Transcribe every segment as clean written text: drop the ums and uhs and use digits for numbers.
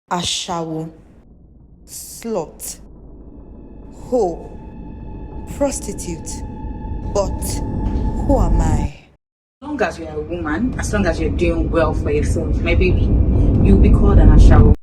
Ashawo, slut, hoe, prostitute. But who am I? As long as you're a woman, as long as you're doing well for yourself, maybe you'll be called an Ashawo.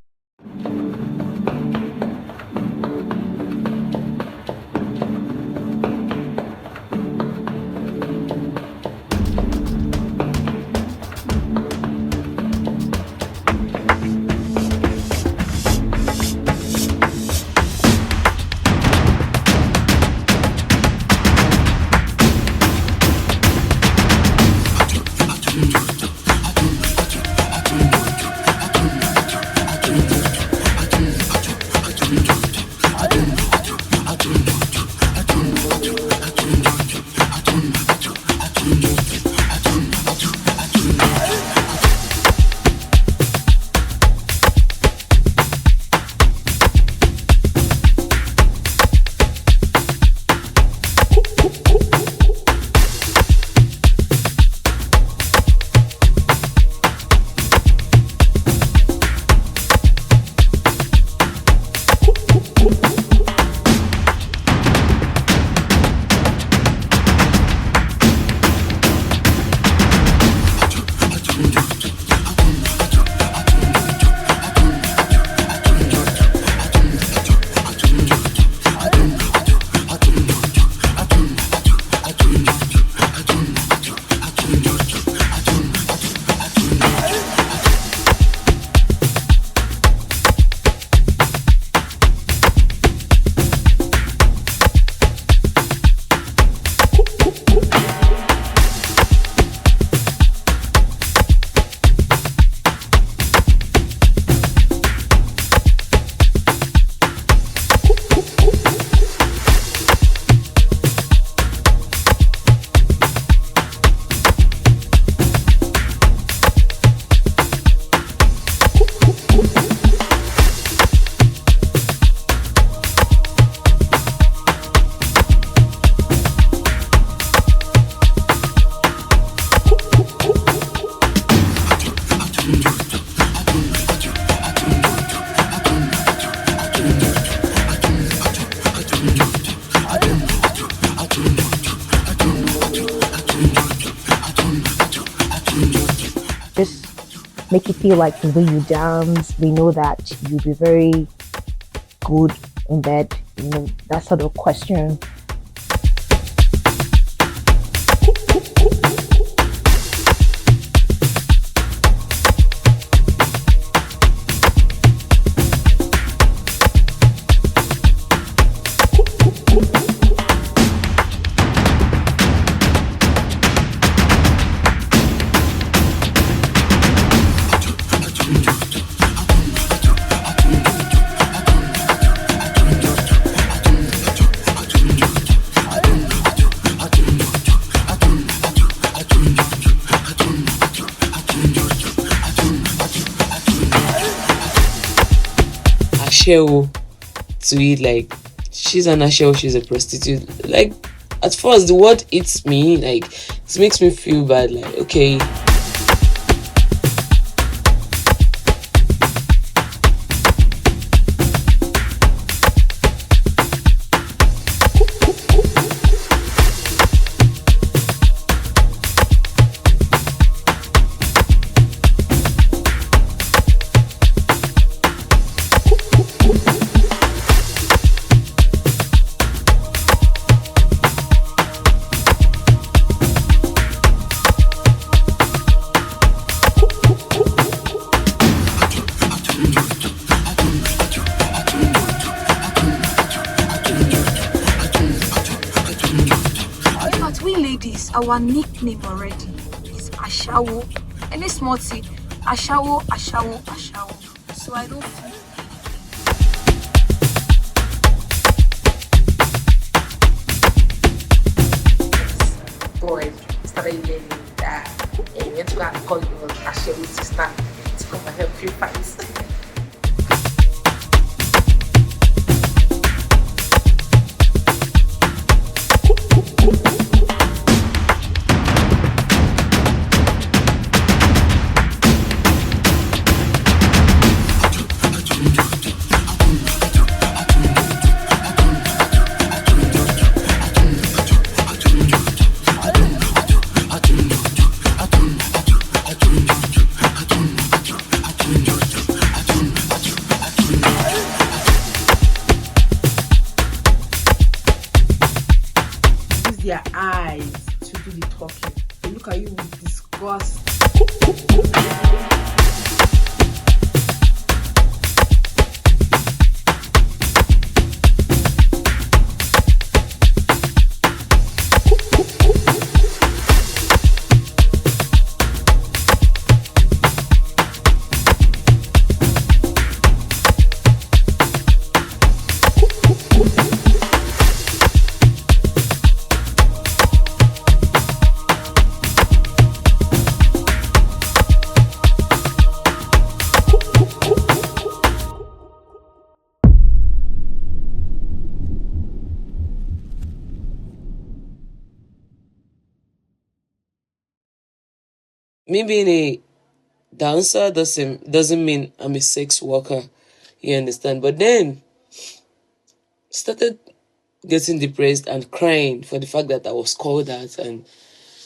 Just make you feel like the way you dance. We know that you'll be very good in bed. You know, that sort of question. Ashawo to it, like she's an Ashawo, she's a prostitute. Like at first the word hits me, like it makes me feel bad, like okay. We ladies, our nickname already is Ashawo. Any small thing, Ashawo, Ashawo, Ashawo. So I don't feel Boy, started yelling that and went to go and call your Ashawo sister to come and help you fight. look at you with disgust. Me being a dancer doesn't mean I'm a sex worker. You understand? But then started getting depressed and crying for the fact that I was called that. And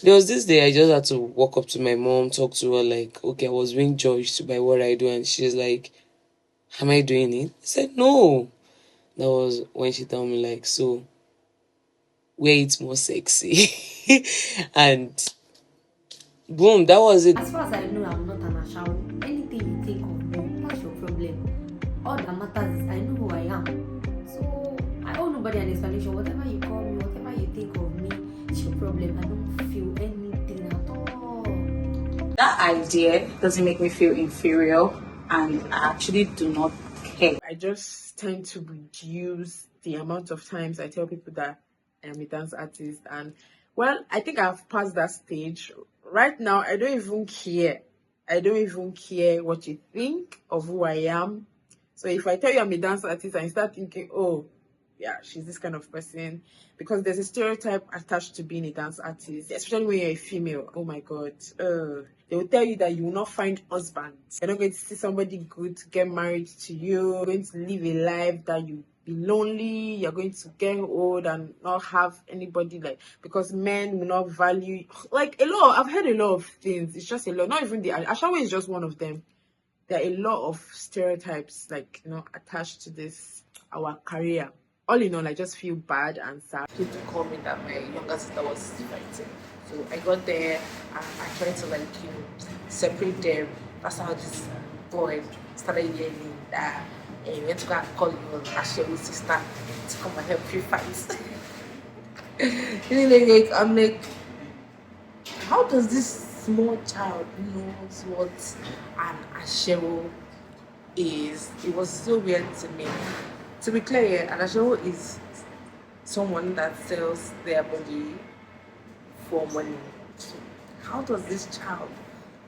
there was this day I just had to walk up to my mom, talk to her like, okay, I was being judged by what I do, and she's like, am I doing it? I said no. That was when she told me like, so where it's more sexy. And boom, that was it. As far as I know, I'm not an Ashawo. Anything you think of me, that's your problem. All that matters is I know who I am. So I owe nobody an explanation. Whatever you call me, whatever you think of me, it's your problem. I don't feel anything at all. That idea doesn't make me feel inferior, and I actually do not care. I just tend to reduce the amount of times I tell people that I am a dance artist. And well, I think I've passed that stage. Right now, I don't even care. I don't even care what you think of who I am. So if I tell you I'm a dance artist and you start thinking, oh, yeah, she's this kind of person, because there's a stereotype attached to being a dance artist, especially when you're a female. Oh my God. They will tell you that you will not find husbands. You're not going to see somebody good to get married to you. You're going to live a life that you be lonely. You're going to get old and not have anybody, like, because men will not value, like, a lot. I've heard a lot of things. It's just a lot. Not even the Ashawo is just one of them. There are a lot of stereotypes, like, attached to this our career. All in all, I just feel bad and sad. People call me that my younger sister was fighting. So I got there and I tried to, like, separate them. That's how this boy started yelling that he went to go and call your Ashawo's sister to come and help you fight. I'm like, how does this small child knows what an Ashawo is? It was so weird to me. To be clear, an Ashawo is someone that sells their body for money. So how does this child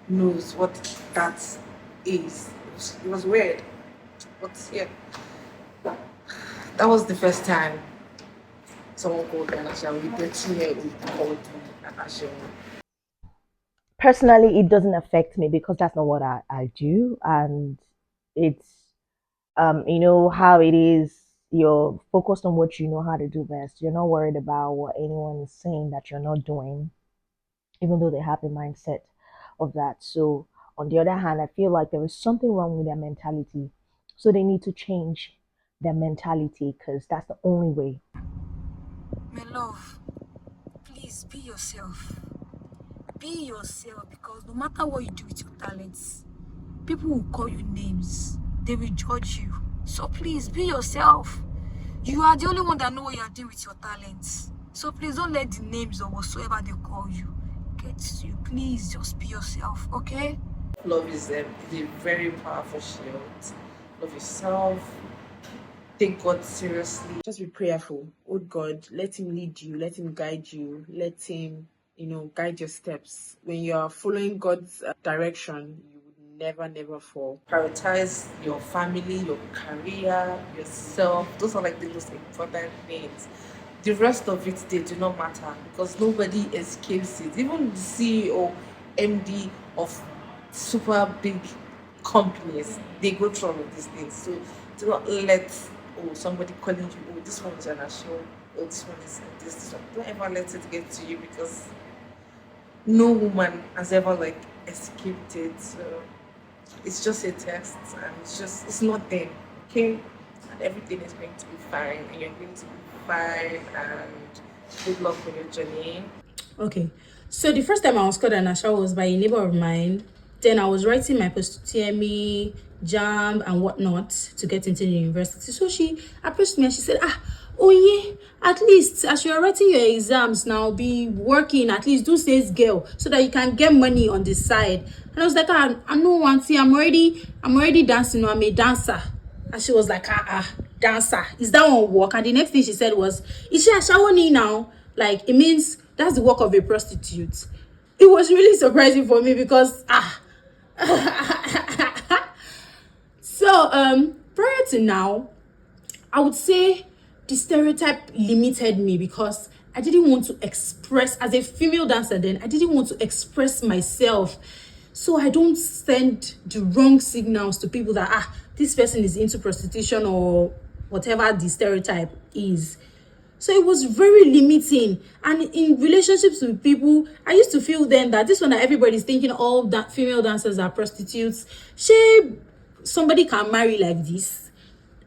knows what that is? It was weird. But yeah, that was the first time someone called me an Ashawo. The 13-year-old called me an Ashawo. Personally, it doesn't affect me because that's not what I do. And it's, you know, how it is. You're focused on what you know how to do best. You're not worried about what anyone is saying that you're not doing, even though they have the mindset of that. So, on the other hand, I feel like there is something wrong with their mentality. So, they need to change their mentality because that's the only way. My love, please be yourself. Be yourself, because no matter what you do with your talents, people will call you names. They will judge you. So please be yourself. You are the only one that know what you are doing with your talents. So please don't let the names or whatsoever they call you get to you. Please just be yourself, okay? Love is a very powerful shield. Love yourself. Take God seriously. Just be prayerful. Oh God, let Him lead you. Let Him guide you. Let Him, guide your steps. When you are following God's direction, you would never fall. Prioritize your family, your career, yourself. Those are like the most important things. The rest of it, they do not matter because nobody escapes it. Even the CEO, MD of super big companies, they go through all of these things. So do not let somebody calling you, this one is an Ashawo, this one is this one. Don't ever let it get to you because no woman has ever escaped it. So it's just a test and it's not them. Okay? And everything is going to be fine and you're going to be fine and good luck on your journey. Okay, So the first time I was called an Ashawo was by a neighbor of mine. Then I was writing my post-TME, JAM, and whatnot to get into the university. So she approached me and she said, oh yeah, at least as you are writing your exams now, be working, at least do sales girl, so that you can get money on the side. And I was like, I know one thing, I'm already dancing, I'm a dancer. And she was like, dancer, is that one work? And the next thing she said was, is she a shawani now? Like, it means that's the work of a prostitute. It was really surprising for me because so prior to now, I would say the stereotype limited me because I didn't want to express, as a female dancer then, I didn't want to express myself. So I don't send the wrong signals to people that, this person is into prostitution or whatever the stereotype is. So it was very limiting. And in relationships with people, I used to feel then that this one that everybody's thinking all that female dancers are prostitutes. Somebody can marry like this.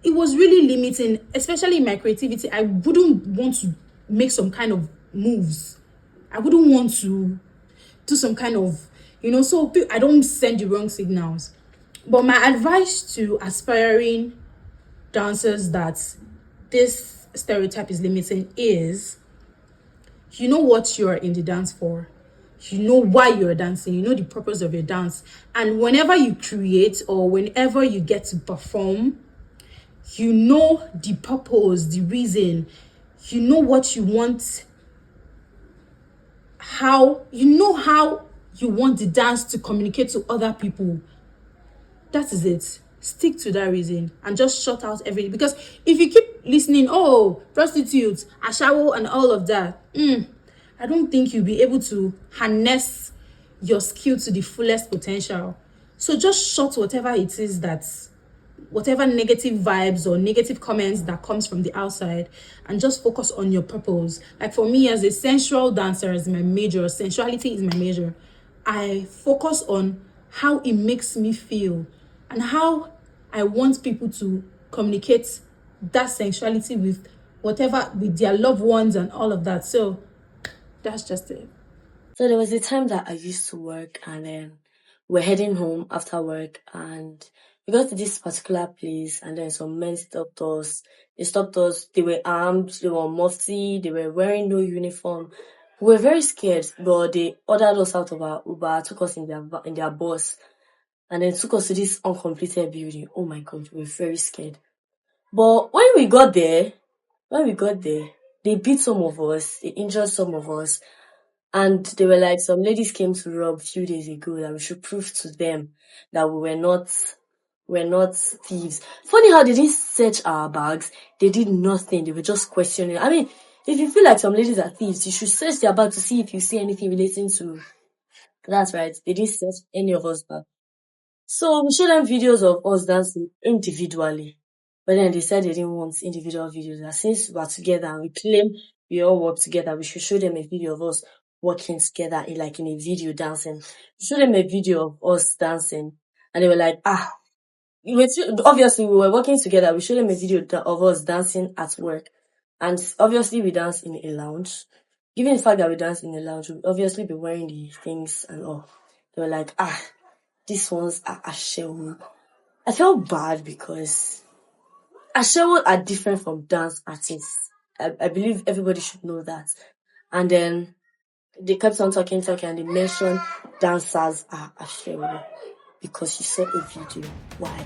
It was really limiting, especially in my creativity. I wouldn't want to make some kind of moves. I wouldn't want to do some kind of, so I don't send the wrong signals. But my advice to aspiring dancers that this stereotype is limiting is, you know what you're in the dance for. You know why you're dancing. You know the purpose of your dance. And whenever you create or whenever you get to perform, you know the purpose, the reason. You know what you want, how you want the dance to communicate to other people. That is it. Stick to that reason and just shut out everything. Because if you keep listening, prostitutes, ashawo, and all of that, I don't think you'll be able to harness your skill to the fullest potential. So just shut whatever it is whatever negative vibes or negative comments that comes from the outside, and just focus on your purpose. Like for me, as a sensual dancer, as my major, sensuality is my major. I focus on how it makes me feel and how I want people to communicate that sensuality with their loved ones and all of that. So that's just it. So there was a time that I used to work, and then we're heading home after work, and we got to this particular place, and then some men stopped us. They stopped us. They were armed. They were mufti. They were wearing no uniform. We were very scared, but they ordered us out of our Uber, took us in their bus, and then took us to this uncompleted building. Oh my God, we were very scared. But when we got there, they beat some of us. They injured some of us. And they were like, some ladies came to Rob a few days ago that we should prove to them that we're not thieves. Funny how they didn't search our bags. They did nothing. They were just questioning. I mean, if you feel like some ladies are thieves, you should search their bag to see if you see anything relating to. That's right. They didn't search any of us bag. So we showed them videos of us dancing individually. But then they said they didn't want individual videos. That since we are together and we claim we all work together, we should show them a video of us working together in a video dancing. We showed them a video of us dancing, and they were like, obviously we were working together. We showed them a video of us dancing at work, and obviously we dance in a lounge. Given the fact that we dance in a lounge, we'll obviously be wearing the things and all. They were like, these ones are Ashawo. I felt bad because Ashawo are different from dance artists. I believe everybody should know that. And then they kept on talking, and they mentioned dancers are Ashawo because she saw a video. Why?